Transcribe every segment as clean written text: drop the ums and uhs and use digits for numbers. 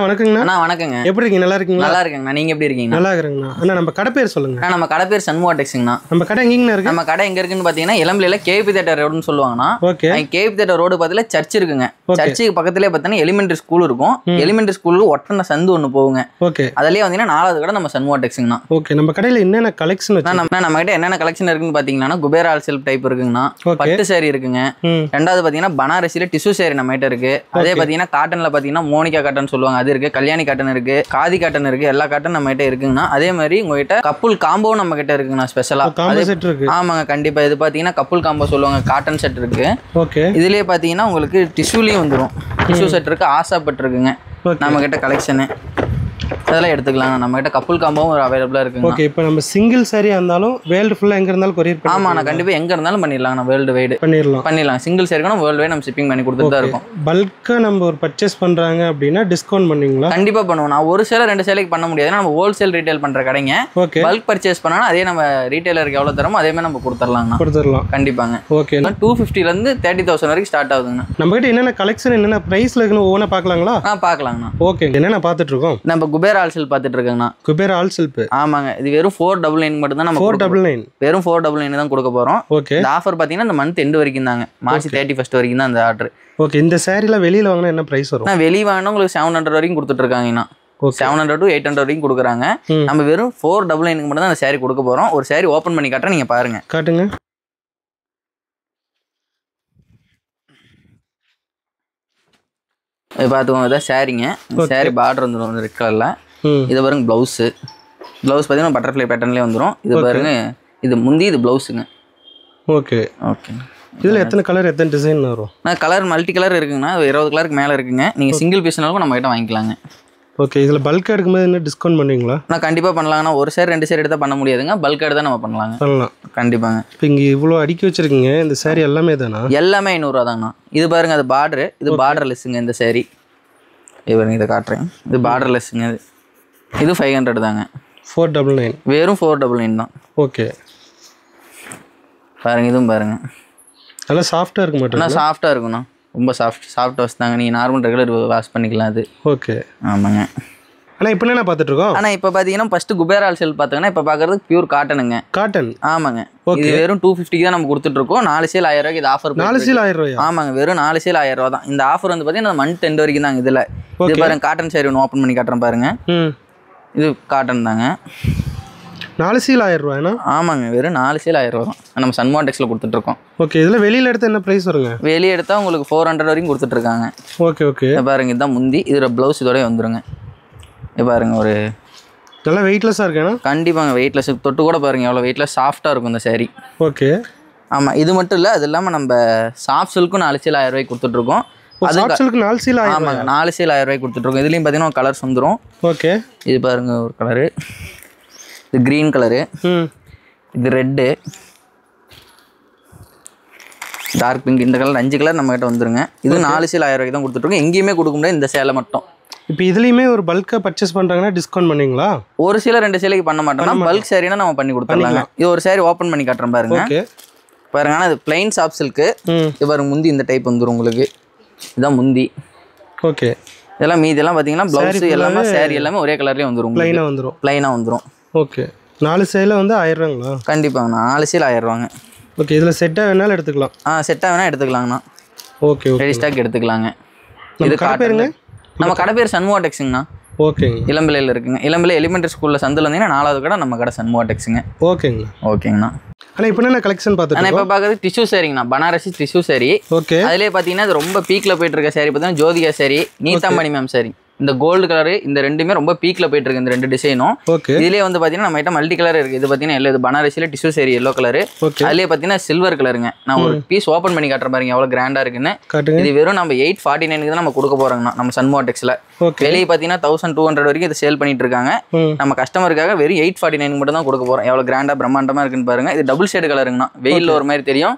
வணக்கங்கண்ணா. அண்ணா வணக்கங்க. எப்படி இருக்கீங்க? நல்லா இருக்கீங்களா? நல்லா இருக்கேங்கண்ணா. நீங்க எப்படி இருக்கீங்க? நல்லா இருக்கேங்கண்ணா. அண்ணா நம்ம கடை பேர் சொல்லுங்க. நம்ம கடை பேர் சண்முகா டெக்ஸுங்கண்ணா. நம்ம கடை எங்கேங்கண்ணா இருக்கு? நம்ம கடை எங்க இருக்குன்னு பாத்தீங்கன்னா இளம்பிள்ளையில கேபி தியேட்டர் ரோடுன்னு சொல்லுவாங்கண்ணா. ஓகே. கேபி தியேட்டர் ரோடு பக்கத்துல சர்ச் இருக்குங்க. சர்ச்சுக்கு பக்கத்துலயே பாத்தீங்கன்னா எலிமெண்டரி ஸ்கூல் இருக்கும். எலிமெண்டரி ஸ்கூலுக்கு ஒட்டன சந்து ஒண்ணு போகுங்க. ஓகே. அதுலயே வந்தீங்கன்னா 4வது கடை நம்ம சண்முகா டெக்ஸுங்கண்ணா. ஓகே. நம்ம கடையில என்னென்ன கலெக்ஷன் வச்சு? நம்ம கிட்ட என்னென்ன கலெக்ஷன் இருக்குன்னு பாத்தீங்கன்னா குபேரா ஆல்செல்ஃப் டைப் இருக்குங்கண்ணா. பட்டு சாரி இருக்குங்க. ரெண்டாவது பாத்தீங்கன்னா பனாரசில டிஷ்யூ சாரி நம்ம கிட்ட இருக்கு. அதே பாத்தீங்கன்னா காட்டன்ல பாத்தீங்கன்னா மோனிகா காட்டன் சொல்லுவாங்க, அது இருக்கு. கல்யாணி காட்டன் இருக்கு, காதி காட்டன் இருக்கு, எல்லா காட்டன் நம்ம கிட்ட இருக்குங்கண்ணா. அதே மாதிரி உங்ககிட்ட கப்புள் காம்போ நம்ம கிட்ட இருக்குங்கண்ணா. ஸ்பெஷலா காம்போ செட் இருக்கு. ஆமாங்க, கண்டிப்பா. இது பாத்தீங்கன்னா கப்புள் காம்போ சொல்லுவாங்க, காட்டன் செட் இருக்கு. ஓகே. இதுலயே பாத்தீங்கன்னா உங்களுக்கு டிஷ்யூலயும் வந்துடும். டிஷ்யூ செட் இருக்கு, ஆசா பட் இருக்குங்க நம்ம கிட்ட கலெக்ஷனு. அதெல்லாம் எடுத்துக்கலாம். நம்ம கிட்ட கப்புள் காம்போவும் அவைலபிளா இருக்குங்க. ஓகே. இப்போ நம்ம சிங்கிள் சாரி இருந்தாலும் வேர்ல்டு ஃபுல்லா எங்க இருந்தாலும் கொரியர் பண்ணலாம். ஆமா, நான் கண்டிப்பா எங்க இருந்தாலும் பண்ணிடலாம். நான் வேர்ல்டு வைடு பண்ணிடலாம். சிங்கிள் சாரிக்கு வேர்ல்டு வைடு நம்ம ஷிப்பிங் பண்ணி கொடுத்துட்டு தான் இருக்கோம். பல்கா நம்ம ஒரு பர்ச்சேஸ் பண்றாங்க அப்படின்னா டிஸ்கவுண்ட் பண்ணுவீங்களா? கண்டிப்பா பண்ணுவோம். நான் ஒரு சேலை 2 சேலைக்கு பண்ண முடியாது. நம்ம ஹோல்சேல் ரீட்டைல் பண்ற கடைங்க. ஓகே. பல்க் பர்ச்சேஸ் பண்ணா அதே நம்ம ரீட்டைலருக்கு எவ்வளவு தரமோ அதே மாதிரி நம்ம கொடுத்துடலாம். கண்டிப்பாங்க. ஓகே. 250 ல இருந்து 30,000 வரைக்கும் ஸ்டார்ட் ஆகுதுங்க. நம்ம கிட்ட என்னென்ன கலெக்ஷன் என்னென்ன பிரைஸ்ல இருக்குன்னு ஒவ்வொன்றா பார்க்கலாங்களா? பார்க்கலாங்கண்ணா. ஓகே. என்னென்ன பார்த்துட்டு இருக்கோம்? நம்ம குபேரா ஆல்செல்ஃப் பார்த்துட்டு இருக்கோங்கண்ணா. குபேரா ஆல்செல்ஃப். ஆமாங்க. இது வெறும் 499 மட்டும் தான். நம்ம 499 வெறும் 499 தான் கொடுக்க போறோம். ஓகே. இந்த ஆஃபர் பாத்தீங்கன்னா இந்த மந்த் எண்ட் வரைக்கும் தாங்க. மார்ச் 31 வரைக்கும் தான் அந்த ஆர்டர். ஓகே. இந்த சாரில வெளியில வாங்கினா என்ன பிரைஸ் வரும்? நான் வெளிய வாங்கினா உங்களுக்கு 700 வரைக்கும் கொடுத்துட்டு இருக்காங்கண்ணா. 700 to 800 வரைக்கும் கொடுக்குறாங்க. நம்ம வெறும் 499 மட்டும் தான் அந்த சாரி கொடுக்க போறோம். ஒரு சாரி ஓபன் பண்ணி காட்டுறேன், நீங்க பாருங்க. காட்டுங்க. இது பார்த்துக்கோங்க, இதான் சாரிங்க. சாரி பார்டர் வந்துடும் ரெட் கலர்ல. இது பாருங்க பிளவுஸ். பிளவுஸ் பார்த்தீங்கன்னா பட்டர்ஃப்ளை பேட்டர்ன்லேயே வந்துடும். இது பாருங்க, இது முந்தி, இது பிளவுஸுங்க. ஓகே. ஓகே. இதில் எத்தனை கலர் எத்தனை டிசைன் வரும்? கலர் மல்டி கலர் இருக்குங்கண்ணா. 20 கலருக்கு மேலே இருக்குங்க. நீங்கள் சிங்கிள் பீஸ்னாலும் நம்ம கிட்ட வாங்கிக்கலாங்க. ஓகே. இதில் பல்க் எடுக்கும்போது என்ன டிஸ்கவுண்ட் பண்ணுவீங்களா? நான் கண்டிப்பாக பண்ணலாங்கண்ணா. ஒரு சேர் 2 சேர் எடுத்தால் பண்ண முடியாதுங்க. பல்க் எடுத்தால் நம்ம பண்ணலாங்க. பண்ணலாம். கண்டிப்பாங்க. இப்போ இங்கே இவ்வளோ அடுக்கி வச்சிருக்கீங்க. இந்த சாரி எல்லாமே தானா? எல்லாமே 500 ரூபா தாங்கண்ணா. இது பாருங்க, அது பார்டரு. இது பார்டர் லெஸ்ஸுங்க இந்த சாரி. இது பாருங்க, இதை காட்டுறேன். இது பார்டர் லெஸ்ஸுங்க. இது 500 தாங்க. 499 வெறும் 499 தான். ஓகே. பாருங்க, இதுவும் பாருங்க, நல்லா சாஃப்டாக இருக்க மாட்டேன். சாஃப்டாக இருக்குண்ணா. ரொம்ப சாஃப்ட் வாஷ் தாங்க. நீங்கள் நார்மல் ரெகுலர் வாஷ் பண்ணிக்கலாம் அது. ஓகே. ஆமாங்க. ஆனால் இப்போ என்ன பார்த்துட்டு இருக்கோம்? ஆனால் இப்போ பார்த்தீங்கன்னா ஃபஸ்ட்டு குபேரா ஆல்செல்ஃப் பார்த்தீங்கன்னா இப்போ பார்க்குறது பியூர் காட்டனுங்க. காட்டன். ஆமாங்க. இது வெறும் 250 தான் நம்ம கொடுத்துட்ருக்கோம். 4 சேல் 1000 ரூபாய்க்கு இது ஆஃபர். 4 சேல் 1000 ரூபாயா? ஆமாங்க. வெறும் 4 சேல் 1000 ரூபா தான். இந்த ஆஃபர் வந்து பார்த்தீங்கன்னா மந்த் 10 வரைக்கும் தாங்க. இதில் இது பாருங்க, காட்டன் சாரி ஒன்று ஓப்பன் பண்ணி காட்டுறேன் பாருங்க. இது காட்டன் தாங்க. 4 சேல் 1000 ரூபாய்னா? ஆமாங்க. வெறும் 4 சேல் 1000 ரூபா தான். நம்ம சன்மா டெக்ஸில் கொடுத்துட்ருக்கோம். ஓகே. இதில் வெளியில் எடுத்தால் என்ன ப்ரைஸ் வருங்க? வெளியே எடுத்தால் உங்களுக்கு 400 வரைக்கும் கொடுத்துட்ருக்காங்க. ஓகே. ஓகே. பாருங்க, இதுதான் முந்தி. இதோட ப்ளவுஸ் இதோடய வந்துருங்க. இது பாருங்க, ஒரு நல்லா வெயிட்லெஸ்ஸாக இருக்கேன்னா? கண்டிப்பாங்க. வெயிட்லெஸ். தொட்டு கூட பாருங்கள் எவ்வளோ வெயிட்லெஸ் சாஃப்டாக இருக்கும் இந்த சாரி. ஓகே. ஆமாம். இது மட்டும் இல்லை, அது இல்லாமல் நம்ம சாஃப்ட் சில்க்கும் 4 சேல் 1000 ரூபாய்க்கு கொடுத்துட்ருக்கோம். அது 4 சேல் 1000. ஆமாங்க. 4 சேல் 1000 ரூபாய்க்கு கொடுத்துட்ருக்கோம். இதுலேயும் பார்த்தீங்கன்னா கலர்ஸ் வந்துடும். ஓகே. இது பாருங்க, ஒரு கலரு, இது க்ரீன் கலரு, இது ரெட்டு, டார்க் பிங்க், இந்த கலர் 5 கலர் நம்மகிட்ட வந்துருங்க. இது 4 சேல் 1000 ரூபாய்க்கு தான் கொடுத்துட்ருக்கோம். எங்கேயுமே கொடுக்க முடியாது, இந்த சேலை மட்டும். இப்போ இதுலேயுமே ஒரு பல்காக பர்ச்சேஸ் பண்ணுறாங்கன்னா டிஸ்கவுண்ட் பண்ணுவீங்களா? ஒரு சேலை 2 சேலைக்கு பண்ண மாட்டோம்னா பல்க் சாரினா நம்ம பண்ணி கொடுத்துடலாங்க. இது ஒரு சாரி ஓப்பன் பண்ணி காட்டுறேன் பாருங்க. ஓகே. பாருங்க, ஆனால் இது பிளைன் சாஃப்ட் சில்க்கு. இது பாருங்க, முந்தி இந்த டைப் வந்துடும் உங்களுக்கு. இதுதான் முந்தி. ஓகே. இதெல்லாம் மீதெல்லாம் பார்த்தீங்கன்னா ப்ளவுஸ் எல்லாமே சாரி எல்லாமே ஒரே கலர்லேயே வந்துடும். ப்ளைனாக வந்துடும். ஓகே. 4 சேலை வந்து 1000 ரூபாங்களா? கண்டிப்பாங்க. 4 சேல் 1000 ரூபாங்க. ஓகே. இதில் செட்டாக வேணாலும் எடுத்துக்கலாம். செட்டாக வேணால் எடுத்துக்கலாங்கண்ணா. ஓகே. ரெடி ஸ்டாக் எடுத்துக்கலாங்க. இது காட்டுங்க. நம்ம கடை பேர் சண்முகா டெக்ஸுங்கண்ணா. ஓகேங்க. இளம்பிள்ளையில் இருக்குங்க. இளம்பிள்ளை எலிமெண்டரி ஸ்கூலில் சந்தில் வந்தீங்கன்னா 4வது கடை நம்ம கடை சண்முகா டெக்ஸுங்க. ஓகேங்கண்ணா. ஆனால் இப்போ என்ன கலெக்ஷன் பார்த்துட்டு? ஆனால் இப்போ பார்க்குறது டிஷ்யூ சாரிங்கண்ணா. பனாரசி டிஷ்யூ சாரி. ஓகே. அதிலே பார்த்தீங்கன்னா அது ரொம்ப பீக்கில் போயிட்டு இருக்க சாரி பார்த்தீங்கன்னா ஜோதிகா சாரி, நீதாமணி மேம் சாரி. இந்த கோல்டு கலரு இந்த ரெண்டுமே ரொம்ப பீக்கில் போயிட்டு இருக்கு. இந்த 2 டிசைனும். இதுலேயே வந்து பார்த்தீங்கன்னா நம்ம கிட்ட மல்டி கலர் இருக்குது. இது பார்த்தீங்கன்னா எல்லோ, இது பனாரசியில் டிஷ்யூ சாரி எல்லோ கலரு. அதுலேயே பார்த்தீங்கன்னா சில்வர் கலருங்க. நான் ஒரு பீஸ் ஓப்பன் பண்ணி காட்டுற பாருங்க எவ்வளோ கிராண்டாக இருக்குன்னு. இது வெறும் நம்ம 849 தான் நம்ம கொடுக்க போகிறோங்கண்ணா நம்ம சன்மோ டெக்ஸில். வெளியே பார்த்தீங்கன்னா 1200 வரைக்கும் இது சேல் பண்ணிட்டு இருக்காங்க. நம்ம கஸ்டமருக்காக வெறும் 849 மட்டும் தான் கொடுக்க போகிறோம். எவ்வளோ கிராண்டாக பிரம்மாண்டமாக இருக்குன்னு பாருங்க. இது டபுள் ஷேடு கலருங்கண்ணா. வெயிலில் ஒரு மாதிரி தெரியும்,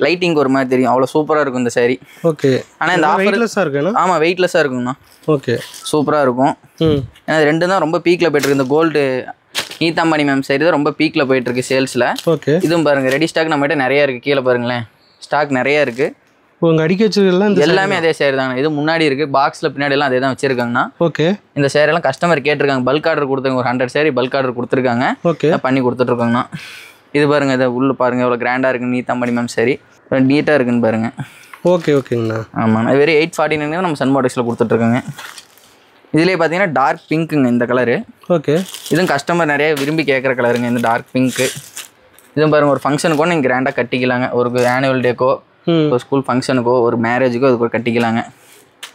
லைட்டிங் ஒரு மாதிரி தெரியும். அவ்வளோ சூப்பராக இருக்கும் இந்த சாரி. ஓகே. ஆனால் இந்த ஆஃபர் ஆமாம் வெயிட்லெஸ்ஸாக இருக்குங்கண்ணா. ஓகே. சூப்பராக இருக்கும். ஏன்னா இது 2 தான் ரொம்ப பீக்கில் போயிட்டுருக்கு. இந்த கோல்டு நீதாமணி மேம் சைடு தான் ரொம்ப பீக்கில் போயிட்டுருக்கு சேல்ஸில். ஓகே. இதுவும் பாருங்கள் ரெடி ஸ்டாக் நம்மகிட்ட நிறையா இருக்குது. கீழே பாருங்களேன், ஸ்டாக் நிறையா இருக்குது. உங்க அடிக்க வச்சிருக்கலாம் எல்லாமே அதே சேர் தாங்க. இது முன்னாடி இருக்கு, பாக்ஸ்ல பின்னாடி எல்லாம் அதே தான் வச்சிருக்காங்கண்ணா. ஓகே. இந்த சேர் எல்லாம் கஸ்டமர் கேட்டிருக்காங்க, பல்க் ஆர்டர் கொடுத்துருங்க, ஒரு 100 சேரி பல்க் ஆர்டர் கொடுத்துருக்காங்க. ஓகே. பண்ணி கொடுத்துட்டு இருக்கோங்கண்ணா. இது பாருங்க, இதை உள்ள பாருங்க எவ்வளோ கிராண்டா இருக்கு, நீத்தாம்படி மேம் சரி நீட்டா இருக்குன்னு பாருங்க. ஓகே ஓகேங்கண்ணா. ஆமாண்ணா, வெறும் 849 நம்ம சன்மோடெக்ஸில் கொடுத்துட்ருக்கோங்க. இதுலேயே பார்த்தீங்கன்னா டார்க் பிங்க்குங்க இந்த கலரு. ஓகே. இதுவும் கஸ்டமர் நிறைய விரும்பி கேட்குற கலருங்க இந்த டார்க் பிங்க்கு. இதுவும் பாருங்கள், ஒரு ஃபங்க்ஷனுக்கோ நீங்கள் கிராண்டாக கட்டிக்கலாங்க. ஒரு ஆனுவல் டேக்கோ, ஒரு ஸ்கூல் ஃபங்க்ஷனுக்கோ, ஒரு மேரேஜுக்கோ அதுக்கு கட்டிக்கலாங்க.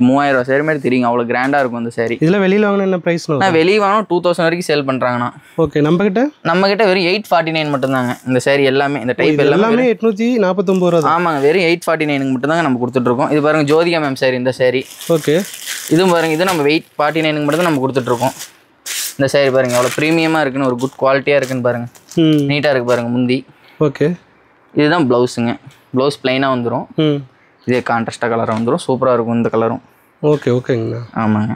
3000 சேரி மாதிரி தெரியுங்க, அவ்வளோ கிராண்டாக இருக்கும் இந்த சேரீ. இதில் வெளியில் வாங்கினா என்ன ப்ரைஸ்? நான் வெளியே வாங்கினா 2000 வரைக்கும் சேல் பண்ணுறாங்கண்ணா. ஓகே. நம்மகிட்ட வெறும் 849 மட்டும்தாங்க இந்த சேரீ எல்லாமே. இந்த டைப் எல்லாமே 849 ரூபா. ஆமாங்க, வெறும் 849 மட்டும்தாங்க நம்ம கொடுத்துட்ருக்கோம். இது பாருங்கள் ஜோதிகா மேம் சேரீ இந்த சேரீ. ஓகே. இதுவும் பாருங்கள், இது நம்ம 849 மட்டும் தான் நம்ம கொடுத்துட்ருக்கோம். இந்த சேரீ பாருங்கள் எவ்வளோ ப்ரீமியமாக இருக்குன்னு, ஒரு குட் குவாலிட்டியாக இருக்குன்னு பாருங்கள். நீட்டாக இருக்குது பாருங்கள் முந்தி. ஓகே. இதுதான் ப்ளவுஸுங்க. ப்ளவுஸ் ப்ளைனாக வந்துடும். இதே கான்ட்ராஸ்டாக கலராக வந்துடும், சூப்பராக இருக்கும் இந்த கலரும். ஓகே ஓகேங்கண்ணா. ஆமாங்க.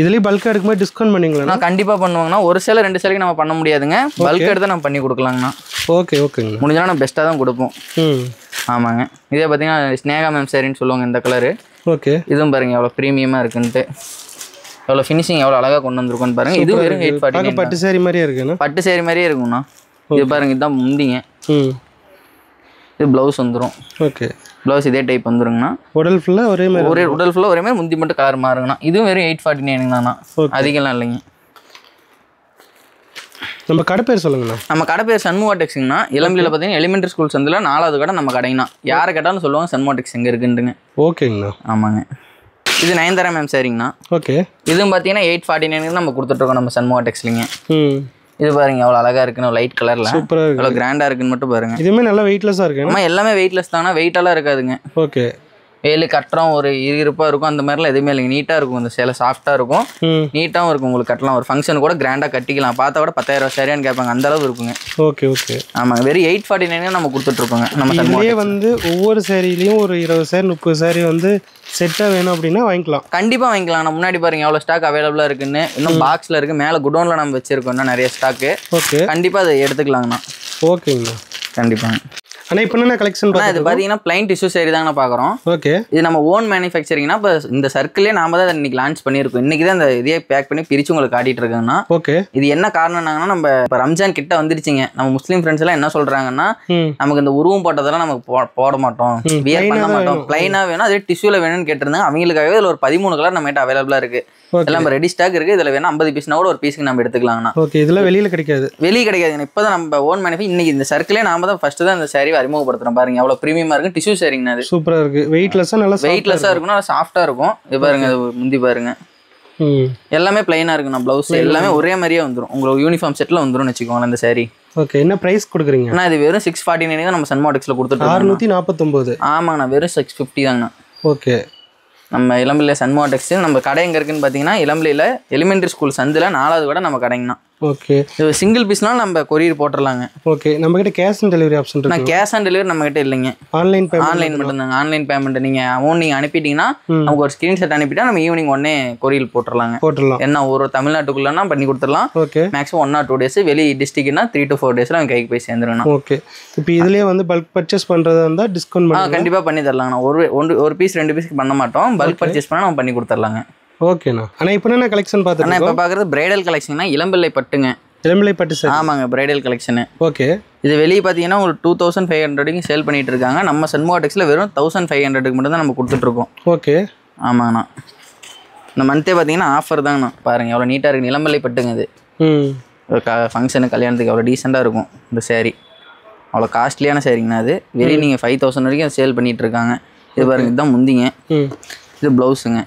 இதுலேயும் பல்காக எடுக்கும்போது டிஸ்கவுண்ட் பண்ணிங்களா? கண்டிப்பாக பண்ணுவாங்கண்ணா. ஒரு சேலை 2 சேலைக்கு நம்ம பண்ண முடியாதுங்க, பல்க் எடுத்து நம்ம பண்ணி கொடுக்கலாங்கண்ணா. ஓகே ஓகேங்கண்ணா. முடிஞ்சாலும் நம்ம பெஸ்ட்டாக தான் கொடுப்போம். ஆமாங்க. இதே பார்த்தீங்கன்னா ஸ்னேகா மேம் சேரின்னு சொல்லுவாங்க இந்த கலரு. ஓகே. இதுவும் பாருங்கள் எவ்வளோ ப்ரீமியமாக இருக்குன்ட்டு, எவ்வளோ ஃபினிஷிங் எவ்வளோ அழகாக கொண்டு வந்துருக்கோன்னு பாருங்கள். இது வெறும் 849. பட்டு சேரீ மாதிரியே இருக்குண்ணா. பட்டு சேரீ மாதிரியே இருக்குங்கண்ணா. இது பாருங்கள், இதுதான் முந்திங்க. இது ப்ளவுஸ் வந்துடும். ஓகே. ப்ளவுஸ் இதே டைப் வந்துருங்கண்ணா. உடல் ஃபுல்லாக ஒரே மாதிரி முந்தி மட்டும் கலர் மாறுங்கண்ணா. இதுவும் வெறும் 849 தானா, அதிகம்லாம் இல்லைங்க. நம்ம கடை பேர் சொல்லுங்கண்ணா. நம்ம கடை பேர் சன்மோடெக்ஸுங்கண்ணா. இளம்பிள்ளையில் பார்த்தீங்கன்னா எலிமெண்ட்ரி ஸ்கூல் சந்தில் 4வது கடை நம்ம கடைங்கண்ணா. யாரை கேட்டாலும் சொல்லுவாங்க சன்மோடெக்ஸ் எங்கே இருக்குன்ட்டுங்க. ஓகேங்கண்ணா. ஆமாங்க. இது நயன்தாரா மேம் சரிங்கண்ணா. ஓகே. இதுவும் பார்த்தீங்கன்னா 849 நம்ம கொடுத்துட்ருக்கோம் நம்ம சன்மோடெக்ஸ்லிங்க. இது பாருங்க எவ்வளோ அழகாக இருக்குன்னு, லைட் கலரில் சூப்பராக எவ்வளோ கிராண்டாக இருக்குன்னு மட்டும் பாருங்க. இதுவுமே நல்லா வெயிட்லெஸ்ஸாக இருக்கு. ஆமாம், எல்லாமே வெயிட்லெஸ் தானா, வெயிட்டெல்லாம் இருக்காதுங்க. ஓகே. வேலு கட்டுறோம் ஒரு இருப்பாக இருக்கும், அந்த மாதிரிலாம் எதுவுமே இல்லைங்க. நீட்டாக இருக்கும், இந்த சேலை சாஃப்டாக இருக்கும், நீட்டாகவும் இருக்கும். உங்களுக்கு கட்டலாம், ஒரு ஃபங்க்ஷன் கூட கிராண்டாக கட்டிக்கலாம். பார்த்தா கூட 10,000 சேரியான்னு கேட்பாங்க, அந்த அளவு இருக்குங்க. Okay okay. ஆமாங்க, வெறும் 849 நம்ம கொடுத்துட்ருக்கோங்க. நம்ம இதுலேயே வந்து ஒவ்வொரு சேரீலையும் ஒரு 20 சேரி 30 சேரீ வந்து செட்டாக வேணும் அப்படின்னா வாங்கிக்கலாம். கண்டிப்பாக வாங்கிக்கலாம். நான் முன்னாடி பாருங்க எவ்வளோ ஸ்டாக் அவைலபிளாக இருக்குன்னு. இன்னும் பாக்ஸில் இருக்குது, மேலே குடோனில் நம்ம வச்சிருக்கோம் இன்னும் நிறைய ஸ்டாக்கு. ஓகே. கண்டிப்பாக அதை எடுத்துக்கலாங்கண்ணா. ஓகேங்கண்ணா. கண்டிப்பாக. ஆனால் இப்போ என்ன கலெக்ஷன் பார்த்தா இது பார்த்தீங்கன்னா பிளைன் டிஷ்யூ சேரி தாங்க பார்க்குறோம். ஓகே. இது நம்ம ஓன் மேனுஃபேக்சரிங்னா இப்போ இந்த சர்க்கிளே நாம தான் இன்னைக்கு லான்ச் பண்ணியிருக்கோம். இன்னைக்கு தான் இந்த இதையே பேக் பண்ணி பிரித்து உங்களுக்கு காட்டிட்டு இருக்காங்கன்னா. ஓகே. இது என்ன காரணம்னாங்கன்னா, நம்ம இப்போ ரம்ஜான் கிட்ட வந்துருச்சுங்க. நம்ம முஸ்லீம் ஃப்ரெண்ட்ஸ் எல்லாம் என்ன சொல்றாங்கன்னா, நமக்கு இந்த உருவம் போட்டதெல்லாம் நமக்கு போட மாட்டோம், வியர் பண்ண மாட்டோம், பிளைனா வேணும், அதே டிஷ்யூல வேணும்னு கேட்டிருந்தாங்க. அவங்களுக்காகவே இதில் ஒரு 13 கலர் நம்ம கிட்ட அவைலபிளா இருக்கு. எல்லாம் நம்ம ரெடி ஸ்டாக் இருக்கு. இதுல வேணா 50 பீஸ்னா கூட ஒரு பீஸ்க்கு நம்ம எடுத்துக்கலாம்னா. ஓகே. இதெல்லாம் வெளியில கிடைக்காது. வெளியே கிடைக்காது. இப்போதான் நம்ம ஓன் மேனுஃபேக்சர். இன்னைக்கு இந்த சர்க்கிளே நாம தான் ஃபர்ஸ்ட் தான் இந்த சாரி அறிமுகப்படுத்துறோம். பாருங்க எவ்வளவு பிரீமியமா இருக்கு. டிஷ்யூ சாரிங்கண்ணா. அது சூப்பரா இருக்கு. வெயிட்லெஸ்ஸா நல்லா வெயிட்லெஸ்ஸா இருக்கும், நல்லா சாஃப்டா இருக்கும். இது பாருங்க, அது முந்தி பாருங்க எல்லாமே பிளைனா இருக்குண்ணா. பிளவுஸ் எல்லாமே ஒரே மாதிரியே வந்துடும். உங்களுக்கு யூனிஃபார்ம் செட்ல வந்துடும் வச்சுக்கோங்களேன் இந்த சாரி. ஓகே. என்ன பிரைஸ் கொடுக்குறீங்க? அண்ணா இது வெறும் 649 நம்ம சன்மோடெக்ஸ்ல கொடுத்துட்டு 649. ஆமாங்கண்ணா, வெறும் 650 தாங்கண்ணா. ஓகே. நம்ம இளம்பிள்ளை சன்மோடெக்ஸ் நம்ம கடை எங்கே இருக்குன்னு பார்த்தீங்கன்னா, இளம்பிள்ளையில் எலிமெண்ட்ரி ஸ்கூல் சந்தில் 4வது கடை நம்ம கடைங்கண்ணா. ஓகே. இது சிங்கிள் பீஸ்னாலும் நம்ம கொரியர் போட்டுடலாங்க. ஓகே. நம்ம கிட்ட கேஷ் ஆன் டெலிவரி ஆப்ஷன் இருக்கு. நான் கேஷ் ஆன் டெலிவரி நம்ம கிட்ட இல்லைங்க. ஆன்லைன் மட்டும்தாங்க. ஆன்லைன் பேமெண்ட் நீங்கள் அமௌண்ட் நீங்கள் அனுப்பிட்டீங்கன்னா நமக்கு ஒரு ஸ்க்ரீன்ஷாட் அனுப்பிட்டா நம்ம ஈவினிங் உடனே கொரியர் போட்டுடலாங்க. என்ன ஒரு தமிழ்நாட்டுக்குள்ளனா பண்ணி கொடுத்துடலாம். ஓகே. மேக்ஸிமம் 1 or 2 days, வெளி டிஸ்ட்ரிக்ட்னா 3 to 4 days அவங்க கைக்கு போய் சேர்ந்துருங்கண்ணா. ஓகே. இப்போ இதுலேயே வந்து பல்க் பர்ச்சேஸ் பண்ணுறதா இருந்தால் டிஸ்கவுண்ட் பண்ணி கண்டிப்பாக பண்ணி தரலாங்கண்ணா. ஒரு பீஸ் 2 பீஸ்க்கு பண்ண மாட்டோம். பல்க் பர்ச்சேஸ் பண்ணால் நம்ம பண்ணி கொடுத்துடலாங்க. ஓகேண்ணா. ஆனால் இப்போ என்ன கலெக்ஷன் பார்த்துருக்கோம்? இப்போ பார்க்குறது பிரைடல் கலெக்ஷன்னா இளம்பிள்ளை பட்டுங்க. இளம்பிள்ளை பட்டு சார். ஆமாங்க, பிரைடல் கலெக்ஷனு. ஓகே. இது வெளியே பார்த்தீங்கன்னா ஒரு 2500க்கு சேல் பண்ணிட்டு இருக்காங்க. நம்ம சன்மோடெக்ஸில் வெறும் 1500க்கு மட்டும் தான் நம்ம கொடுத்துட்ருக்கோம். ஓகே. ஆமாங்கண்ணா. இந்த மந்த்தே பார்த்தீங்கன்னா ஆஃபர் தாங்கண்ணா. பாருங்கள் எவ்வளோ நீட்டாக இருக்குது. இளம்பிள்ளை பட்டுங்க இது. ஃபங்க்ஷனு கல்யாணத்துக்கு அவ்வளோ டீசெண்டாக இருக்கும் இந்த சேரீ. அவ்வளோ காஸ்ட்லியான சேரீங்கண்ணா. அது வெளியே நீங்கள் 5000 வரைக்கும் சேல் பண்ணிகிட்டு இருக்காங்க. இது பாருங்கள், இதுதான் முந்திங்க. இது ப்ளவுஸுங்க.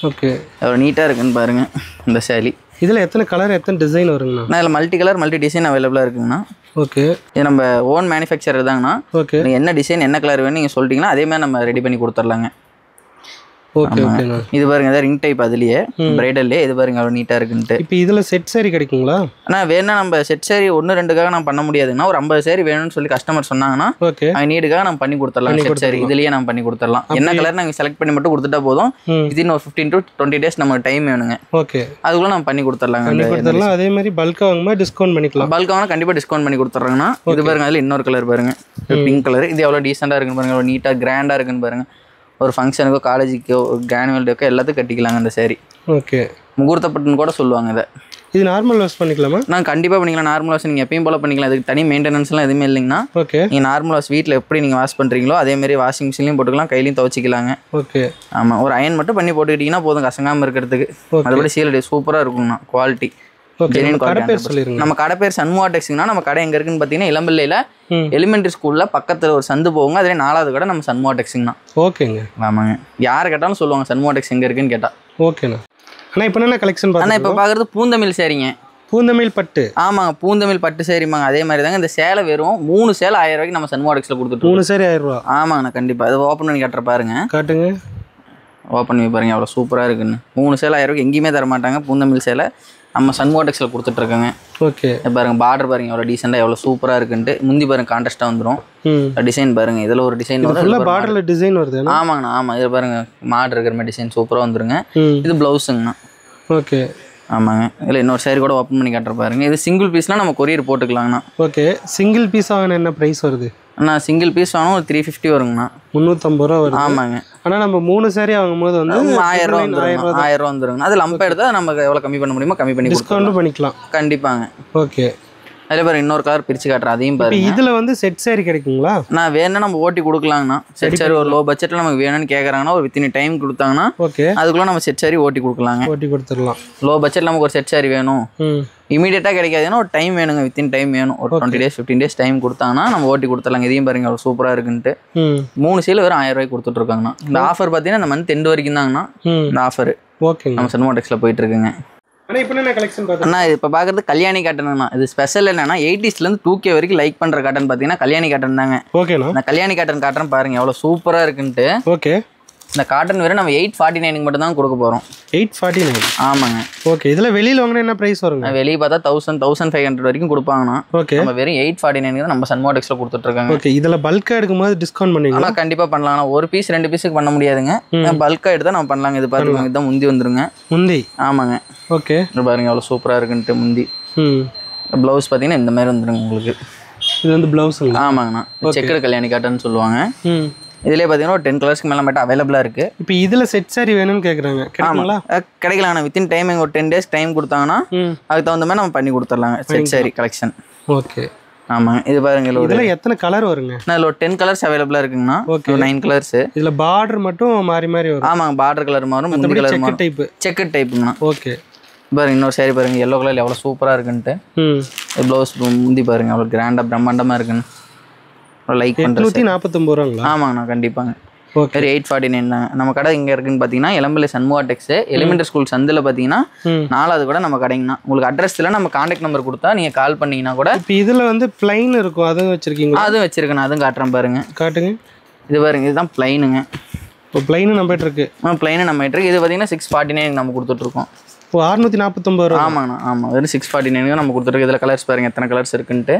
ஓகே. எவ்வளோ நீட்டாக இருக்குன்னு பாருங்கள் இந்த சேரீ. இதில் எத்தனை கலர் எத்தனை டிசைன் வருங்கண்ணா? நான் இதில் மல்டி கலர் மல்டி டிசைன் அவைலபிளாக இருக்குங்கண்ணா. ஓகே. இது நம்ம ஓன் மேனுஃபேக்சர் தாங்கண்ணா. ஓகே. நீங்கள் என்ன டிசைன் என்ன கலர் வேணும் நீங்கள் சொல்லிட்டீங்கன்னா அதே மாதிரி நம்ம ரெடி பண்ணி கொடுத்துர்லாங்க. ஓகே ஓகேண்ணா. இது பாருங்க ரிங் டைப் அதுலயே பிரைடல்லே இது பாருங்க அவ்வளவு நீட்டா இருக்குன்ட்டு. இப்போ இதுல செட் saree கிடைக்குங்களா? ஆனா வேணா நம்ம செட் saree 1-2க்காக நம்ம பண்ண முடியாதுன்னா ஒரு 50 saree வேணும்னு சொல்லி கஸ்டமர் சொன்னாங்கன்னா ஓகே அவங்க நீடுக்காக நம்ம பண்ணி கொடுத்துடலாம். செட் saree இதுலயே நம்ம பண்ணி கொடுத்துடலாம். என்ன கலர் நாங்க செலக்ட் பண்ணி மட்டும் கொடுத்துட்டா போதும். வித்தின் ஒரு 15 to 20 days நமக்கு டைம் வேணுங்க. ஓகே அதுக்குள்ள நம்ம பண்ணி கொடுத்துடலாங்க. அதே மாதிரி பல்கா வாங்குமா டிஸ்கவுண்ட் பண்ணிக்கலாம். பல்கா வாங்கினா கண்டிப்பா டிஸ்கவுண்ட் பண்ணி கொடுத்துட்றாங்கன்னா இது பாருங்க அதுல இன்னொரு கலர் பாருங்க பிங்க் கலர். இது எவ்வளவு டீசெண்டா இருக்குன்னு பாருங்க, எவ்வளவு நீட்டா கிராண்டா இருக்குன்னு பாருங்க. ஒரு ஃபங்க்ஷனுக்கோ காலேஜுக்கோ ஒரு ஆனுவல் டேக்கோ எல்லாத்துக்கும் கட்டிக்கலாங்க அந்த saree. ஓகே முகூர்த்தப்பட்டுன்னு கூட சொல்லுவாங்க இதை. இது நார்மல் வாஷ் பண்ணிக்கலாமா? நான் கண்டிப்பாக பண்ணிக்கலாம். நார்மல் வாஷ் நீங்கள் எப்பயும் போல பண்ணிக்கலாம். அதுக்கு தனி மெயின்டெனன்ஸ்லாம் எதுவுமே இல்லைங்கண்ணா. ஓகே நீங்கள் நார்மல் வாஷ் வீட்டில் எப்படி நீங்கள் வாஷ் பண்ணுறீங்களோ அதேமாதிரி வாஷிங் மிஷின்லையும் போட்டுக்கலாம், கையிலையும் துவச்சிக்கலாங்க. ஓகே ஆமாம், ஒரு அயன் மட்டும் பண்ணி போட்டுக்கிட்டிங்கன்னா போதும் கசங்காமல் இருக்கிறதுக்கு. அதுபடி சீலடி சூப்பராக இருக்குங்கண்ணா. குவாலிட்டி நம்ம கடை பேர் சண்முகா டெக்ஸ்னா நம்ம கடை எங்க இருக்குன்னு பாத்தீங்கன்னா இளம்பிள்ளையில எலிமெண்டரி ஸ்கூல்ல பக்கத்துல ஒரு சந்து போவாங்க. அதுல 4வது கடை நம்ம சண்முகா டெக்ஸ்னா. ஓகேங்க. ஆமாங்க, யார் கேட்டாலும் சொல்லுவாங்க சண்முகா டெக்ஸ் எங்க இருக்குன்னு கேட்டா. ஓகேண்ணா. அண்ணா இப்போ என்ன கலெக்ஷன் அண்ணா இப்போ பாக்குறது பூந்தமிழ் சாரிங்க. பூந்தமிழ் பட்டு? ஆமாங்க, பூந்தமிழ் பட்டு சாரிமாங்க. அதே மாதிரி தாங்க இந்த சேலை வெறும் 3 சேலை 1000 ரூபாய்க்கு நம்ம சண்முகா டெக்ஸ்ல கொடுத்துட்டு. 3 சேலை 1000 ரூபா? ஆமாங்கண்ணா கண்டிப்பா. அது ஓப்பன் பண்ணி காட்டுற பாருங்க. காட்டுங்க. ஓப்பன் பண்ணி பாருங்க எவ்வளோ சூப்பராக இருக்குன்னு. 3 சேலை 1000 ரூபாய்க்கு எங்கேயுமே தர மாட்டாங்க. பூந்தமிழ் சேலை நம்ம சண்முகா டெக்ஸில் கொடுத்துட்ருக்காங்க. ஓகே பாருங்க பார்டர் பாருங்க எவ்வளோ டீசெண்டாக எவ்வளோ சூப்பராக இருக்குன்ட்டு. முந்தி பாருங்க கான்ட்ராஸ்டாக வந்துடும். டிசைன் பாருங்க இதில் ஒரு டிசைன் வரும். பார்டரில் டிசைன் வருது. ஆமாங்கண்ணா ஆமாம். இது பாருங்க மாடு இருக்கிற மாதிரி டிசைன் சூப்பராக வந்துருங்க. இது ப்ளவுஸுங்கண்ணா. ஓகே ஆமாங்க. இதில் இன்னொரு சேரீ கூட ஓப்பன் பண்ணி காட்டுற பாருங்க. இது சிங்கிள் பீஸ்லாம் நம்ம கொரியர் போட்டுக்கலாங்கண்ணா. ஓகே சிங்கிள் பீஸ் வாங்கினா என்ன ப்ரைஸ் வருது? அண்ணா சிங்கிள் பீஸ் வாங்கினா ஒரு 350 வருங்கண்ணா. 350 ரூபா வருது. ஆமாங்க. ஆனால் நம்ம 3 சேரீ வாங்கும்போது வந்து 1000 ரூபா வந்துருங்க. அது லம்ப் எடுத்தால் நமக்கு எவ்வளோ கம்மி பண்ண முடியுமோ கம்மி பண்ணி டிஸ்கவுண்ட் பண்ணிக்கலாம். கண்டிப்பாங்க. ஓகே அதில் பாருங்க இன்னொரு கலர் பிரிச்சு காட்டுறேன், அதையும் பாருங்க. இதில் வந்து செட் சேரீ கிடைக்குங்களா? நான் வேணும்னா நம்ம ஓட்டி கொடுக்கலாங்கண்ணா. செட் சாரி ஒரு லோ பட்ஜெட்டில் நமக்கு வேணும்னு கேட்குறாங்கன்னா ஒரு வித்தின் டைம் கொடுத்தாங்கன்னா ஓகே அதுக்குள்ளே நம்ம செட் சாரி ஓட்டி கொடுக்கலாங்க. ஓட்டி கொடுத்துடலாம். லோ பட்ஜெட்டில் நமக்கு ஒரு செட் சாரி வேணும், இமீடியட்டாக கிடைக்காதுன்னா ஒரு டைம் வேணுங்க, வித்தின் டைம் வேணும். ஒரு 20 days 15 days டைம் கொடுத்தாங்கன்னா நம்ம ஓட்டி கொடுத்துடலாங்க. இதையும் பாருங்க அவ்வளோ சூப்பராக இருக்குன்ட்டு. 3 சேலை வெறும் 1000 ரூபாய்க்கு கொடுத்துட்ருக்காங்கண்ணா. இந்த ஆஃபர் பார்த்தீங்கன்னா இந்த மந்த் எண்டு வரைக்கும் தாங்கண்ணா இந்த ஆஃபர். ஓகே நம்ம சண்முகா டெக்ஸில் போயிட்டு இருக்குங்க. அண்ணா இப்போ பார்க்குறது கல்யாணி காட்டன்ண்ணா. இது ஸ்பெஷல் என்னன்னா 80sலேருந்து 2K வரைக்கும் லைக் பண்ணுற காட்டன் பார்த்தீங்கன்னா கல்யாணி காட்டன் தாங்க. ஓகேண்ணா. நான் கல்யாணி காட்டன் காட்டுறேன் பாருங்க எவ்வளோ சூப்பராக இருக்குன்ட்டு. ஓகே இந்த காட்டன் வேறு நம்ம 849 மட்டும் தான் கொடுக்க போகிறோம். 849? ஆமாங்க. ஓகே இதில் வெளியில் வாங்கினா என்ன ப்ரைஸ் வருங்க? வெளியே பார்த்தா 1000-1500 வரைக்கும் கொடுப்பாங்கண்ணா. ஓகே நம்ம வெறும் 849 தான் நம்ம சண்முகா டெக்ஸில் கொடுத்துட்ருக்காங்க. ஓகே இதில் பல்காக எடுக்கும்போது டிஸ்கவுண்ட் பண்ணிக்கலாம்? ஆனால் கண்டிப்பாக பண்ணலாம்ண்ணா. ஒரு பீஸ் 2 பீஸுக்கு பண்ண முடியாதுங்க. பல்காக எடுத்தால் நம்ம பண்ணலாங்க. இது பாருங்க இதுதான் முந்தி வந்துருங்க. முந்தி? ஆமாங்க. ஓகே பாருங்க எவ்வளோ சூப்பராக இருக்குன்ட்டு முந்தி. ப்ளவுஸ் பார்த்தீங்கன்னா இந்த மாதிரி வந்துருங்க உங்களுக்கு. இது வந்து ப்ளவுஸ்? ஆமாங்கண்ணா. செக்குடு கல்யாணி காட்டன் சொல்லுவாங்க. இதுலேயே பார்த்தீங்கன்னா ஒரு 10 கலர்ஸ்க்கு மேலே மட்டும் அவைலபிளாக இருக்குது. இப்போ இதில் செட் சாரி வேணும்னு கேட்குறாங்க, கிடைக்குங்களா? கிடைக்கலாண்ணா. வித்தின் டைமிங் ஒரு 10 days டைம் கொடுத்தாங்கன்னா அதுக்கு தகுந்த மாதிரி நம்ம பண்ணி கொடுத்துடலாங்க செட் சாரி கலெக்ஷன். ஓகே ஆமாங்க. இது பாருங்க இதில் எத்தனை கலர் வருங்க? இதில் ஒரு 10 கலர்ஸ் அவைலபிளாக இருக்குங்கண்ணா. Okay 9 colours. இதில் பார்டர் மட்டும் மாறி மாறி வரும்? ஆமாங்க, பார்டர் கலர் மாறும், முந்தி கலர் மாறும். Type checked டைப்புங்கண்ணா. ஓகே பாருங்க இன்னொரு சாரி பாருங்க எல்லோ கலர் எவ்வளோ சூப்பராக இருக்குன்ட்டு. ப்ளவுஸ் முந்தி பாருங்க அவ்வளோ கிராண்டாக பிரம்மாண்டமாக இருக்குன்னு. லைக் பண்ணுறேன். 849 ரூபாங்களா? ஆமாங்கண்ணா கண்டிப்பாங்க. ஓகே 849 தான். நம்ம கடை இங்கே இருக்குன்னு பார்த்தீங்கன்னா இளம்பிள்ளை சண்முகா டெக்ஸ் எலிமெண்டரி ஸ்கூல் சந்தில் பார்த்தீங்கன்னா 4வது கூட நம்ம கடைங்கண்ணா. உங்களுக்கு அட்ரஸில் நம்ம கான்டாக்ட் நம்பர் கொடுத்தா நீங்கள் கால் பண்ணிங்கன்னா கூட. இப்போ இதில் வந்து பிளைன் இருக்கும், அதுவும் வச்சுருக்கீங்க? அதுவும் வச்சுருக்கேண்ணா, அதுவும் காட்டுறேன் பாருங்க. காட்டுங்க. இது பாருங்க இதுதான் பிளைனுங்க. இப்போ பிளைனு நம்மகிட்ட இருக்கு? பிளைனு நம்மகிட்ட இருக்கு. இது பார்த்தீங்கன்னா 649 நம்ம கொடுத்துட்ருக்கோம். இப்போ 649 ரூபா? ஆமாங்கண்ணா ஆமாம். வெறும் 649 நம்ம கொடுத்துருக்கு. இதில் கலர்ஸ் பாருங்க எத்தனை கலர்ஸ் இருக்குன்ட்டு.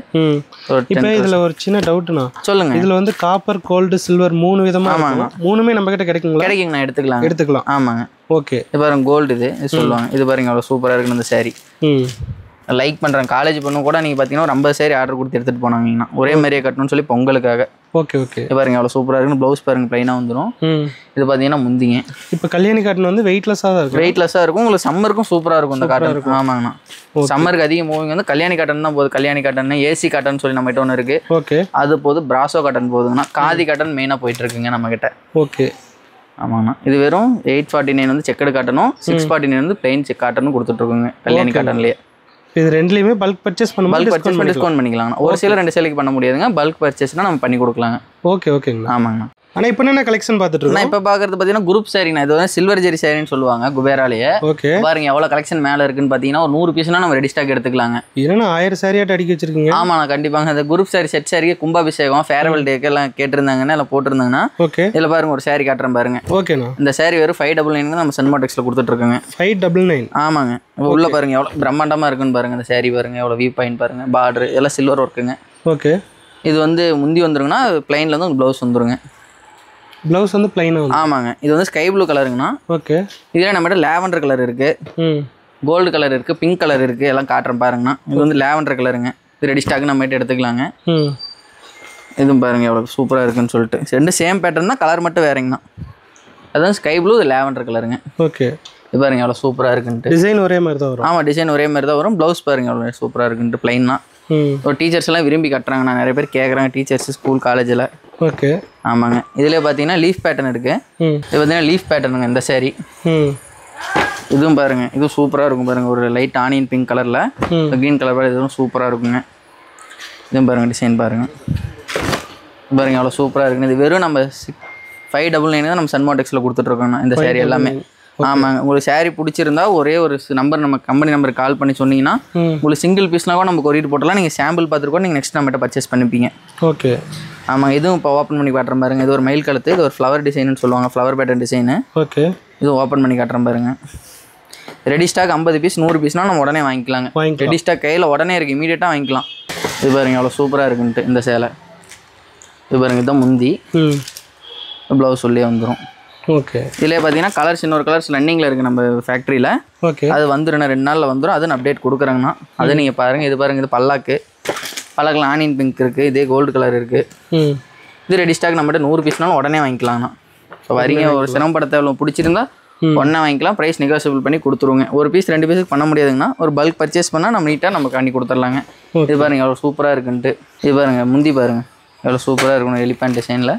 இப்போ இதில் ஒரு சின்ன டவுட்ண்ணா. சொல்லுங்க. இதில் வந்து காப்பர் கோல்டு சில்வர் 3 விதமாக? ஆமாங்க. 3மே நம்ம கிட்ட கிடைக்குங்களா? கிடைக்குங்கண்ணா, எடுத்துக்கலாம். ஆமாங்க. ஓகே இது பாருங்க கோல்டு இது சொல்லுவாங்க. இது பாருங்க அவ்வளோ சூப்பராக இருக்குன்னு இந்த சாரி. லைக் பண்ணுறேன். காலேஜ் பொண்ணு கூட நீங்கள் பார்த்தீங்கன்னா ஒரு 50 சாரி ஆர்டர் கொடுத்து எடுத்துகிட்டு போனாங்கன்னா ஒரே மாதிரியே கட்டணும்னு சொல்லி பொங்கலுக்காக. ஓகே ஓகே இது பாருங்க அவ்வளோ சூப்பராக இருக்குன்னு. ப்ளவுஸ் பாருங்க ப்ளைனாக வந்துடும். இது பார்த்தீங்கன்னா முந்திங்க. இப்போ கல்யாணி காட்டன் வந்து வெயிட்லெஸ்ஸாக தான் இருக்கும்? வெயிட்லெஸ்ஸாக இருக்கும். உங்களுக்கு சம்மருக்கும் சூப்பராக இருக்கும் இந்த காட்டன். ஆமாங்கண்ணா. சம்மருக்கு அதிக மூவிங் வந்து கல்யாணி காட்டன் தான் போகுது. கல்யாணி காட்டன் ஏசி காட்டன் சொல்லி நம்மகிட்ட ஒன்று இருக்குது. ஓகே அது போது பிராசோ காட்டன் போகுதுங்கண்ணா. காதி காட்டன் மெயினாக போயிட்டு இருக்குங்க நம்மகிட்ட. ஓகே ஆமாங்கண்ணா. இது வெறும் 849 வந்து செக்கடு காட்டணும், 649 வந்து பிளெயின் செக் காட்டணும் கொடுத்துட்ருக்குங்க கல்யாணி காட்டன்லேயே. இது ரெண்டுலேயுமே பல்க் பர்ச்சேஸ் பண்ணும்போது பல்க் பர்ச்சேஸ் டிஸ்கவுண்ட் பண்ணிக்கலாங்கண்ணா. ஒரு சேலை 2 சேலைக்கு பண்ண முடியாதுங்க. பல்க் பர்ச்சேஸ்னால் நம்ம பண்ணி கொடுக்கலாங்க. ஓகே ஓகேங்கண்ணா. ஆமாங்கண்ணா. ஆனா இப்போ என்ன கலெக்ஷன் பார்த்துட்டு இருக்கோம்? நான் இப்போ பார்க்கறது பார்த்தீங்கன்னா குரூப் சாரிண்ணா. இது வந்து சில்வர் ஜெரி சாரின்னு சொல்லுவாங்க குபேராலேயே. ஓகே, பாருங்க எவ்வளோ கலெக்ஷன் மேலே இருக்குன்னு பார்த்தீங்கன்னா ஒரு 100 பீஸ்னா நம்ம ரெடி ஸ்டாக் எடுத்துக்கலாங்க. என்னன்னா 1000 சாரியாட்ட அடிக்க வச்சிருக்கீங்க? ஆமாண்ணா கண்டிப்பாங்க. அந்த குரூப் சாரி செட் சாரிக்கு கும்பாபிஷேகம் ஃபேர்வெல் டேக்கு எல்லாம் கேட்டிருந்தாங்கன்னா இல்லை போட்டிருந்தாங்கன்னா ஓகே, இதில் பாருங்க ஒரு சாரி காட்டுறேன் பாருங்க. ஓகேண்ணா. இந்த சாரி வெறும் 599 நம்ம சன்மாடெக்ஸில் கொடுத்துட்ருக்கோங்க. 599? ஆமாங்க. உள்ள பாருங்க எவ்வளோ பிரம்மாண்டமாக இருக்குன்னு பாருங்க. இந்த சாரி பாருங்க எவ்வளோ வியூ பாயிண்ட் பாருங்க. பார்டர் எல்லாம் சில்வர் ஒர்க்குங்க. ஓகே, இது வந்து முந்தி வந்துருங்கன்னா பிளைனில் வந்து ப்ளவுஸ் வந்துருங்க. ப்ளவுஸ் வந்து பிளைனாக வந்து? ஆமாங்க. இது வந்து ஸ்கை ப்ளூ கலருங்கண்ணா. ஓகே, இதில் நம்மகிட்ட லேவண்டர் கலர் இருக்குது, கோல்டு கலர் இருக்குது, பிங்க் கலர் இருக்குது. எல்லாம் காட்டுறேன் பாருங்கண்ணா. இது வந்து லேவண்டர் கலருங்க. இது ரெடி ஸ்டாக் நம்மகிட்ட எடுத்துக்கலாங்க. இதுவும் பாருங்க எவ்வளோ சூப்பராக இருக்குன்னு சொல்லிட்டு. ரெண்டு சேம் பேட்டர்ன் தான், கலர் மட்டும் வேறங்கண்ணா. அதுதான் ஸ்கை ப்ளூ, இது லேவண்டர் கலருங்க. ஓகே, இது பாருங்க எவ்வளோ சூப்பராக இருக்குன்ட்டு. டிசைன் ஒரே மாதிரி தான் வரும்? ஆமாம், டிசைன் ஒரே மாதிரி தான் வரும். ப்ளவுஸ் பாருங்க எவ்வளோ சூப்பராக இருக்குன்ட்டு. பிளைன்னா ஒரு டீச்சர்ஸ் எல்லாம் விரும்பி கட்டுறாங்க. நான் நிறைய பேர் கேட்குறாங்க டீச்சர்ஸ் ஸ்கூல் காலேஜில். ஓகே, ஆமாங்க. இதுலேயே பார்த்தீங்கன்னா லீஃப் பேட்டர்ன் இருக்குது. இது பார்த்தீங்கன்னா லீஃப் பேட்டர்னுங்க இந்த சாரி. இதுவும் பாருங்க, இதுவும் சூப்பராக இருக்கும் பாருங்க. ஒரு லைட் ஆனியன் பிங்க் கலரில் க்ரீன் கலர் இதுவும் சூப்பராக இருக்குங்க. இதுவும் பாருங்க டிசைன் பாருங்க. பாருங்க எவ்வளோ சூப்பராக இருக்குங்க. இது வெறும் நம்ம 599 தான் நம்ம சன்மாடெக்ஸில் கொடுத்துட்ருக்கோங்க இந்த சாரி எல்லாமே. ஆமாங்க. உங்களுக்கு சாரி பிடிச்சிருந்தா ஒரே ஒரு நம்பர் நம்ம கம்பெனி நம்பருக்கு கால் பண்ணி சொன்னீங்கன்னா உங்களுக்கு சிங்கிள் பீஸ்லாம் கூட நம்ம கொரியர் போட்டலாம். நீங்கள் சாம்பிள் பார்த்துட்டு கூட நீங்கள் நெக்ஸ்ட் நம்மகிட்ட பர்ச்சேஸ் பண்ணிப்பீங்க. ஓகே, ஆமாங்க. இதுவும் இப்போ ஓப்பன் பண்ணி காட்டுறேன் பாருங்க. இது ஒரு மயில் கழுத்து, இது ஒரு ஃப்ளவர் டிசைன்னு சொல்லுவாங்க, ஃப்ளவர் பேட்டர்ன் டிசைனு. ஓகே, இதுவும் ஓப்பன் பண்ணி காட்டுறேன் பாருங்க. ரெடி ஸ்டாக் 50 பீஸ் 100 பீஸ்னால் நம்ம உடனே வாங்கிக்கலாங்க. ரெடி ஸ்டாக் கையில் உடனே இருக்குது, இமீடியட்டாக வாங்கிக்கலாம். இது பாருங்க எவ்வளோ சூப்பராக இருக்குன்ட்டு இந்த சேலை. இது பாருங்க இதுதான் முந்தி, ப்ளவுஸ் உள்ளே வந்துடும். ஓகே, இதில் பார்த்தீங்கன்னா கலர்ஸ் இன்னொரு கலர்ஸ் ரன்னிங்கில் இருக்குது நம்ம ஃபேக்ட்ரியில். ஓகே, அது வந்துடும் 2 நாளில் வந்துடும். அதுன்னு அப்டேட் கொடுக்குறாங்கண்ணா. அது நீங்கள் பாருங்கள். இது பாருங்கள், இது பல்லாக்கில் ஆனியன் பிங்க் இருக்குது, இதே கோல்டு கலர் இருக்குது. இது ரெடி ஸ்டாக் நம்மகிட்ட 100 பீஸ்னாலும் உடனே வாங்கிக்கலாங்கண்ணா. இப்போ வரீங்க ஒரு சிரமப்படத்தை எவ்வளோ பிடிச்சிருந்தா உடனே வாங்கிக்கலாம். ப்ரைஸ் நெகோசியபிள் பண்ணி கொடுத்துருவோங்க. ஒரு பீஸ் 2 பீஸுக்கு பண்ண முடியாதுங்கண்ணா. ஒரு பல்க் பர்ச்சேஸ் பண்ணால் நம்ம நீட்டாக நம்ம பண்ணி கொடுத்துர்லாங்க. இது பாருங்கள் எவ்வளோ சூப்பராக இருக்குன்ட்டு. இது பாருங்கள் முந்தி பாருங்கள் எவ்வளோ சூப்பராக இருக்கணும் எலிஃபேண்ட் டிசைனில்.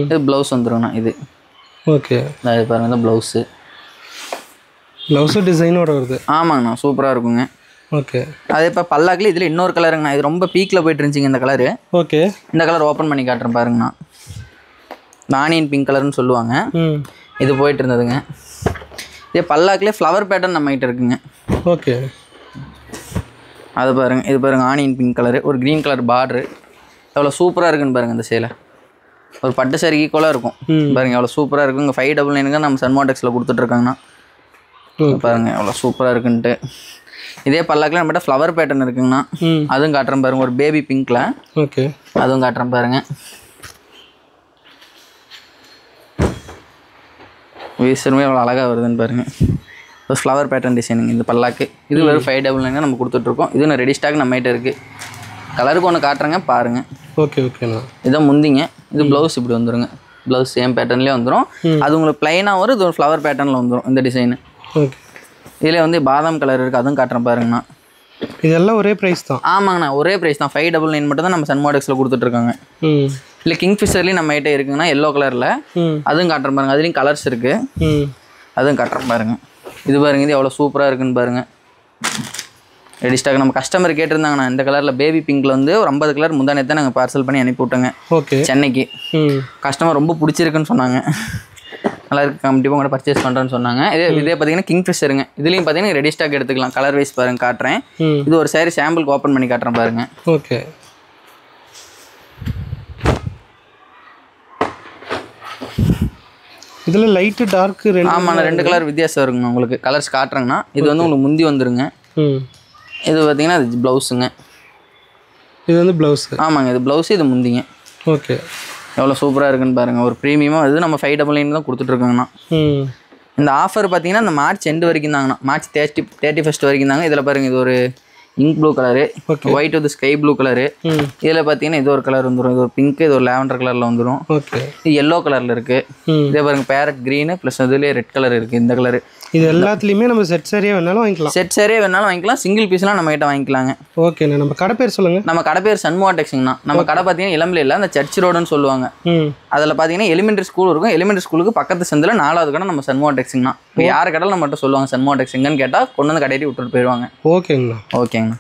இது ப்ளவுஸ் வந்துடுங்கண்ணா. இது ஓகே, இது பாருங்கள் இந்த ப்ளவுஸு டிசைனோட வருது. ஆமாங்கண்ணா, சூப்பராக இருக்குங்க. ஓகே, அதே இப்போ பல்லாக்கில் இதில் இன்னொரு கலருங்கண்ணா. இது ரொம்ப பீக்கில் போயிட்டு இருந்துச்சிங்க இந்த கலரு. ஓகே, இந்த கலர் ஓப்பன் பண்ணி காட்டுறேன் பாருங்கண்ணா. ஆனியன் பிங்க் கலர்னு சொல்லுவாங்க. இது போயிட்டு இருந்ததுங்க. இதே பல்லாக்கிலே ஃப்ளவர் பேட்டர்ன் நம்மகிட்ட இருக்குங்க. ஓகே, அது பாருங்கள். இது பாருங்கள் ஆனியன் பிங்க் கலரு, ஒரு க்ரீன் கலர் பார்ட்ரு. எவ்வளோ சூப்பராக இருக்குன்னு பாருங்கள். இந்த சேலை ஒரு பட்டு சாரி ஈக்குவலாக இருக்கும் பாருங்கள். எவ்வளோ சூப்பராக இருக்கும். இங்கே 599 நம்ம சன்மாடெக்ஸில் கொடுத்துட்ருக்காங்கண்ணா. பாருங்கள் எவ்வளோ சூப்பராக இருக்குன்ட்டு. இதே பல்லாக்கில் நம்மகிட்ட ஃப்ளவர் பேட்டர்ன் இருக்குங்கண்ணா. அதுவும் காட்டுறேன் பாருங்கள், ஒரு பேபி பிங்க்கில். ஓகே, அதுவும் காட்டுறேன் பாருங்கள். வீசருமே எவ்வளோ அழகாக வருதுன்னு பாருங்கள். இப்போ ஃப்ளவர் பேட்டர்ன் டிசைனுங்க இந்த பல்லாக்கு. இது வெறும் 599 நம்ம கொடுத்துட்ருக்கோம். இது ரெடி ஸ்டாக் நம்மகிட்ட இருக்குது. கலருக்கு ஒன்று காட்டுறேங்க பாருங்கள். ஓகே, ஓகேண்ணா. இதான் முந்திங்க. இது ப்ளவுஸ் இப்படி வந்துடுங்க. ப்ளவுஸ் சேம் பேட்டர்ன்லேயே வந்துடும். அது உங்களுக்கு ப்ளைனாக வரும். இது ஒரு ஃப்ளவர் பேட்டர்னில் வந்துடும் இந்த டிசைனு. ஓகே, இதில் வந்து பாதாம் கலர் இருக்குது, அதுவும் காட்டுறேன் பாருங்கண்ணா. இதெல்லாம் ஒரே ப்ரைஸ் தான்? ஆமாங்கண்ணா, ஒரே ப்ரைஸ் தான். 599 மட்டும் தான் நம்ம சன்மாடெக்ஸில் கொடுத்துட்ருக்காங்க. இல்லை கிங்ஃபிஷர்லேயும் நம்ம கிட்டே இருக்குங்கண்ணா, எல்லோ கலரில். அதுவும் காட்டுறேன் பாருங்கள். அதுலேயும் கலர்ஸ் இருக்குது, அதுவும் காட்டுறேன் பாருங்கள். இது பாருங்கள், இது எவ்வளோ சூப்பராக இருக்குன்னு பாருங்கள். ரெடி ஸ்டாக் நம்ம கஸ்டமர் கேட்டிருந்தாங்கண்ணா. இந்த கலரில் பேபி பிங்க்கில் வந்து ஒரு 50 கலர் முந்தானே தான் நாங்கள் பார்சல் பண்ணி அனுப்பி விட்டோங்க. ஓகே, சென்னைக்கு. கஸ்டமர் ரொம்ப பிடிச்சிருக்குன்னு சொன்னாங்க. நல்லா இருக்கு, கண்டிப்பாக கூட பர்ச்சேஸ் பண்ணுறேன்னு சொன்னாங்க. இதே பார்த்தீங்கன்னா கிங்ஃபிஷருங்க. இதுலேயும் பார்த்தீங்கன்னா ரெடி ஸ்டாக் எடுத்துக்கலாம். கலர் வைஸ் பாருங்கள் காட்டுறேன். இது ஒரு சாரி சாம்பிளுக்கு ஓப்பன் பண்ணி காட்டுறேன் பாருங்கள். ஓகே, இதில் லைட்டு டார்க்கு ரெண்டு. ஆமாண்ணா, 2 கலர் வித்தியாசம் இருக்குங்க. உங்களுக்கு கலர்ஸ் காட்டுறேங்கண்ணா. இது வந்து உங்களுக்கு முந்தி வந்துருங்க. இது பார்த்தீங்கன்னா இது ப்ளவுஸுங்க. இது வந்து ப்ளவுஸ். ஆமாங்க, இது ப்ளவுஸு, இது முந்திங்க. ஓகே, எவ்வளோ சூப்பராக இருக்குன்னு பாருங்கள். ஒரு ப்ரீமியமாக இது நம்ம 599 தான் கொடுத்துட்ருக்கோங்கண்ணா. இந்த ஆஃபர் பார்த்தீங்கன்னா இந்த மார்ச் எண்டு வரைக்கும் தாங்கண்ணா. மார்ச் 31 வரைக்கும் தாங்க. இதில் பாருங்கள், இது ஒரு இங்க் ப்ளூ கலரு, ஒயிட் வந்து ஸ்கை ப்ளூ கலரு. இதில் பார்த்தீங்கன்னா இது ஒரு கலர் வந்துடும். இது ஒரு பிங்க், இது ஒரு லேவண்டர் கலரில் வந்துடும். ஓகே, இது எல்லோ கலரில் இருக்குது. இதே பாருங்கள் பேரட் க்ரீனு ப்ளஸ் இதுலேயே ரெட் கலர் இருக்குது. இந்த கலரு இது எல்லாத்துலேயுமே நம்ம செட் சாரியாக வேணாலும் வாங்கிக்கலாம். செட் சாரியாக வேணாலும் வாங்கிக்கலாம். சிங்கிள் பீஸ்லாம் நம்ம கிட்ட வாங்கிக்கலாங்க. ஓகேண்ணா, நம்ம கடை பேர் சொல்லுங்கள். நம்ம கடை பேர் சன்மாடெக்ஸ்ங்கண்ணா. நம்ம கடை பார்த்தீங்கன்னா இளம்பில் அந்த சர்ச் ரோடுன்னு சொல்லுவாங்க. அதில் பார்த்தீங்கன்னா எலிமெண்ட்ரி ஸ்கூல் இருக்கும். எலிமெண்ட்ரி ஸ்கூலுக்கு பக்கத்து சந்தில் 4வது கடை நம்ம சன்மாடெக்ஸ்ங்கண்ணா. இப்போ யார் கடையில் நம்மகிட்ட சொல்லுவாங்க சன்மாடெக்ஸ் எங்கன்னு கேட்டால் கொண்டு வந்து கடையிட்டு விட்டுட்டு போயிடுவாங்க. ஓகேங்கண்ணா. ஓகேங்கண்ணா.